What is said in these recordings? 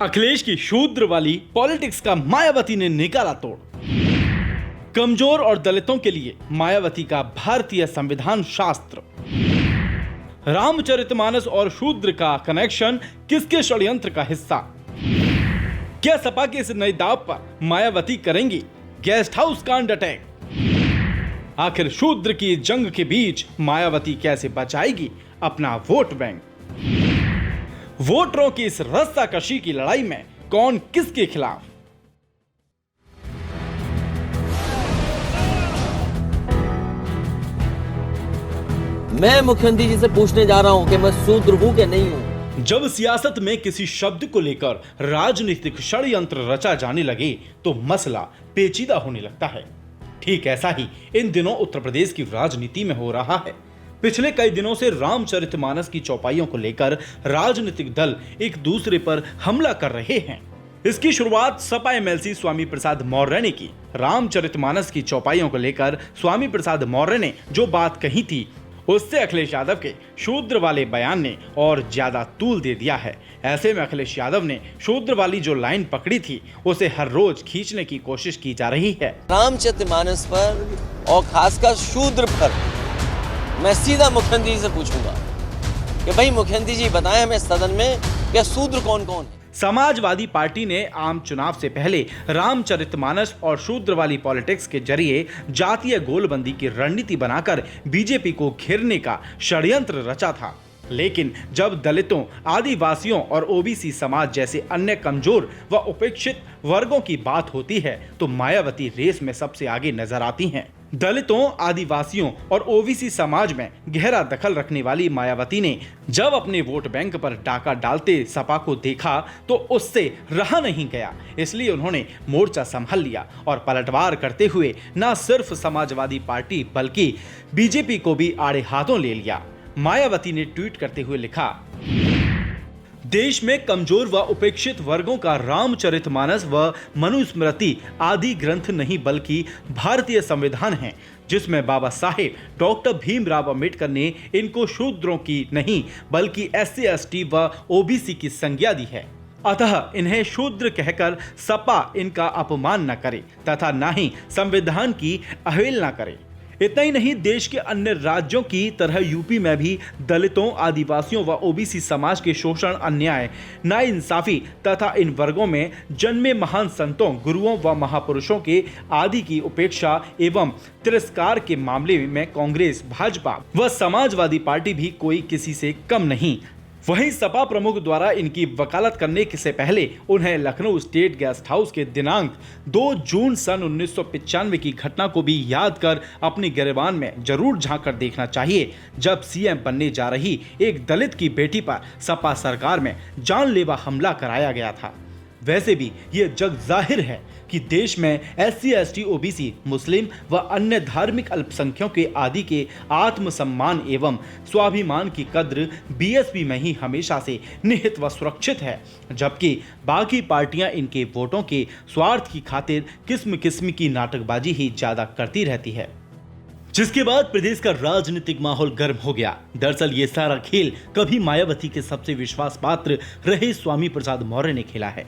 अखिलेश की शूद्र वाली पॉलिटिक्स का मायावती ने निकाला तोड़। कमजोर और दलितों के लिए मायावती का भारतीय संविधान शास्त्र। रामचरितमानस और शूद्र का कनेक्शन किसके षड्यंत्र का हिस्सा। क्या सपा के इस नए दाव पर मायावती करेंगी गेस्ट हाउस कांड अटैक। आखिर शूद्र की जंग के बीच मायावती कैसे बचाएगी अपना वोट बैंक। वोटरों की इस रस्साकशी की लड़ाई में कौन किसके खिलाफ। मैं मुख्यमंत्री जी से पूछने जा रहा हूं कि मैं शूद्र हूं कि नहीं हूं। जब सियासत में किसी शब्द को लेकर राजनीतिक षड्यंत्र रचा जाने लगे तो मसला पेचीदा होने लगता है। ठीक ऐसा ही इन दिनों उत्तर प्रदेश की राजनीति में हो रहा है। पिछले कई दिनों से रामचरितमानस की चौपाइयों को लेकर राजनीतिक दल एक दूसरे पर हमला कर रहे हैं। इसकी शुरुआत सपा एमएलसी स्वामी प्रसाद मौर्य ने की। रामचरितमानस की चौपाइयों को लेकर स्वामी प्रसाद मौर्य ने जो बात कही थी उससे अखिलेश यादव के शूद्र वाले बयान ने और ज्यादा तूल दे दिया है। ऐसे में अखिलेश यादव ने शूद्र वाली जो लाइन पकड़ी थी उसे हर रोज खींचने की कोशिश की जा रही है। रामचरितमानस पर और खासकर शूद्र पर मैं सीधा मुख्यमंत्री जी से पूछूंगा कि भाई मुख्यमंत्री जी बताएं हमें सदन में कि शूद्र कौन कौन है। समाजवादी पार्टी ने आम चुनाव से पहले रामचरितमानस और शूद्र वाली पॉलिटिक्स के जरिए जातीय गोलबंदी की रणनीति बनाकर बीजेपी को घेरने का षड्यंत्र रचा था। लेकिन जब दलितों, आदिवासियों और ओबीसी समाज जैसे अन्य कमजोर व उपेक्षित वर्गों की बात होती है तो मायावती रेस में सबसे आगे नजर आती हैं। दलितों, आदिवासियों और ओबीसी समाज में गहरा दखल रखने वाली मायावती ने जब अपने वोट बैंक पर डाका डालते सपा को देखा तो उससे रहा नहीं गया। इसलिए उन्होंने मोर्चा संभाल लिया और पलटवार करते हुए न सिर्फ समाजवादी पार्टी बल्कि बीजेपी को भी आड़े हाथों ले लिया। मायावती ने ट्वीट करते हुए लिखा, देश में कमजोर व उपेक्षित वर्गों का रामचरितमानस व मनुस्मृति आदि ग्रंथ नहीं बल्कि भारतीय संविधान है, जिसमें बाबा साहेब डॉक्टर भीमराव अंबेडकर ने इनको शूद्रों की नहीं बल्कि SC ST व OBC की संज्ञा दी है। अतः इन्हें शूद्र कहकर सपा इनका अपमान न करे तथा न ही संविधान की अवहेलना करे। इतना ही नहीं, देश के अन्य राज्यों की तरह यूपी में भी दलितों, आदिवासियों व ओबीसी समाज के शोषण, अन्याय, नाइंसाफी तथा इन वर्गों में जन्मे महान संतों, गुरुओं व महापुरुषों के आदि की उपेक्षा एवं तिरस्कार के मामले में कांग्रेस, भाजपा व समाजवादी पार्टी भी कोई किसी से कम नहीं। वहीं सपा प्रमुख द्वारा इनकी वकालत करने से पहले उन्हें लखनऊ स्टेट गेस्ट हाउस के दिनांक 2 जून सन 1995 की घटना को भी याद कर अपनी गिरबान में जरूर झांक कर देखना चाहिए, जब सीएम बनने जा रही एक दलित की बेटी पर सपा सरकार में जानलेवा हमला कराया गया था। वैसे भी ये जग जाहिर है कि देश में SC ST OBC, मुस्लिम व अन्य धार्मिक अल्पसंख्यकों के आदि के आत्मसम्मान एवं स्वाभिमान की कद्र BSP में ही हमेशा से निहित व सुरक्षित है, जबकि बाकी पार्टियां इनके वोटों के स्वार्थ की खातिर किस्म किस्म की नाटकबाजी ही ज्यादा करती रहती है, जिसके बाद प्रदेश का राजनीतिक माहौल गर्म हो गया। दरअसल ये सारा खेल कभी मायावती के सबसे विश्वास पात्र रहे स्वामी प्रसाद मौर्य ने खेला है।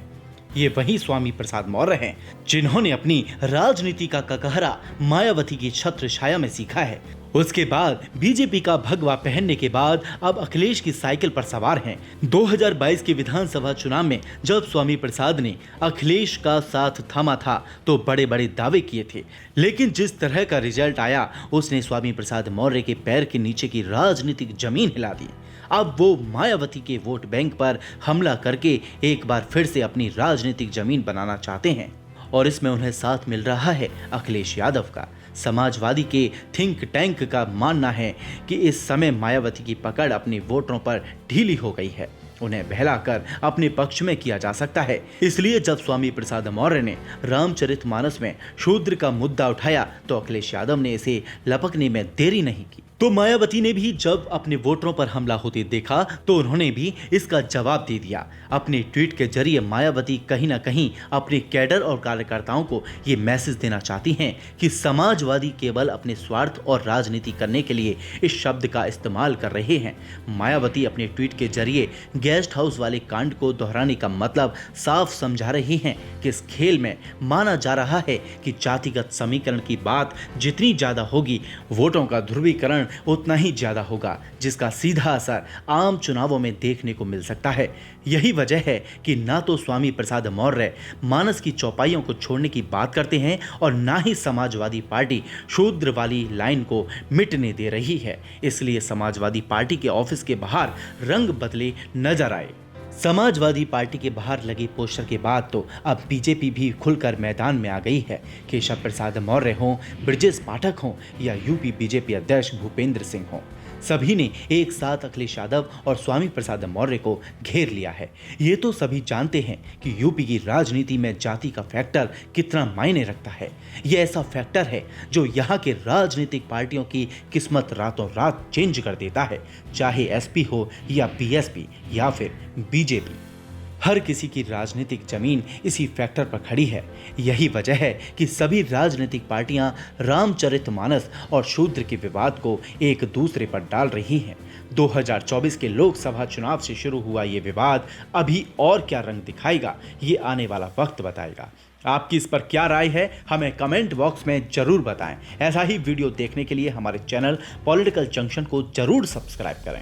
ये वही स्वामी प्रसाद मौर्य हैं जिन्होंने अपनी राजनीति का ककहरा मायावती की छत्र छाया में सीखा है। उसके बाद बीजेपी का भगवा पहनने के बाद अब अखिलेश की साइकिल पर सवार हैं। 2022 के विधानसभा चुनाव में जब स्वामी प्रसाद ने अखिलेश का साथ थामा था तो बड़े बड़े दावे किए थे, लेकिन जिस तरह का रिजल्ट आया उसने स्वामी प्रसाद मौर्य के पैर के नीचे की राजनीतिक जमीन हिला दी। अब वो मायावती के वोट बैंक पर हमला करके एक बार फिर से अपनी राजनीतिक जमीन बनाना चाहते हैं और इसमें उन्हें साथ मिल रहा है अखिलेश यादव का। समाजवादी के थिंक टैंक का मानना है कि इस समय मायावती की पकड़ अपने वोटरों पर ढीली हो गई है, उन्हें बहलाकर अपने पक्ष में किया जा सकता है। इसलिए जब स्वामी प्रसाद मौर्य ने रामचरितमानस में शूद्र का मुद्दा उठाया तो अखिलेश यादव ने इसे लपकने में देरी नहीं की। तो मायावती ने भी जब अपने वोटरों पर हमला होते देखा तो उन्होंने भी इसका जवाब दे दिया। अपने ट्वीट के जरिए मायावती कहीं ना कहीं अपने कैडर और कार्यकर्ताओं को ये मैसेज देना चाहती हैं कि समाजवादी केवल अपने स्वार्थ और राजनीति करने के लिए इस शब्द का इस्तेमाल कर रहे हैं। मायावती अपने ट्वीट के जरिए गेस्ट हाउस वाले कांड को दोहराने का मतलब साफ समझा रही हैं कि इस खेल में माना जा रहा है कि जातिगत समीकरण की बात जितनी ज्यादा होगी, वोटों का ध्रुवीकरण उतना ही ज्यादा होगा, जिसका सीधा असर आम चुनावों में देखने को मिल सकता है। यही वजह है कि ना तो स्वामी प्रसाद मौर्य मानस की चौपाइयों को छोड़ने की बात करते हैं और ना ही समाजवादी पार्टी शूद्र वाली लाइन को मिटने दे रही है। इसलिए समाजवादी पार्टी के ऑफिस के बाहर रंग बदले नजर आए। समाजवादी पार्टी के बाहर लगे पोस्टर के बाद तो अब बीजेपी भी खुलकर मैदान में आ गई है। केशव प्रसाद मौर्य हों, ब्रजेश पाठक हों या यूपी बीजेपी अध्यक्ष भूपेंद्र सिंह हों, सभी ने एक साथ अखिलेश यादव और स्वामी प्रसाद मौर्य को घेर लिया है। ये तो सभी जानते हैं कि यूपी की राजनीति में जाति का फैक्टर कितना मायने रखता है। ये ऐसा फैक्टर है जो यहाँ के राजनीतिक पार्टियों की किस्मत रातों रात चेंज कर देता है, चाहे एसपी हो या बीएसपी या फिर बीजेपी। हर किसी की राजनीतिक जमीन इसी फैक्टर पर खड़ी है। यही वजह है कि सभी राजनीतिक पार्टियां रामचरितमानस और शूद्र के विवाद को एक दूसरे पर डाल रही हैं। 2024 के लोकसभा चुनाव से शुरू हुआ ये विवाद अभी और क्या रंग दिखाएगा, ये आने वाला वक्त बताएगा। आपकी इस पर क्या राय है, हमें कमेंट बॉक्स में जरूर बताएं। ऐसा ही वीडियो देखने के लिए हमारे चैनल पॉलिटिकल जंक्शन को जरूर सब्सक्राइब करें।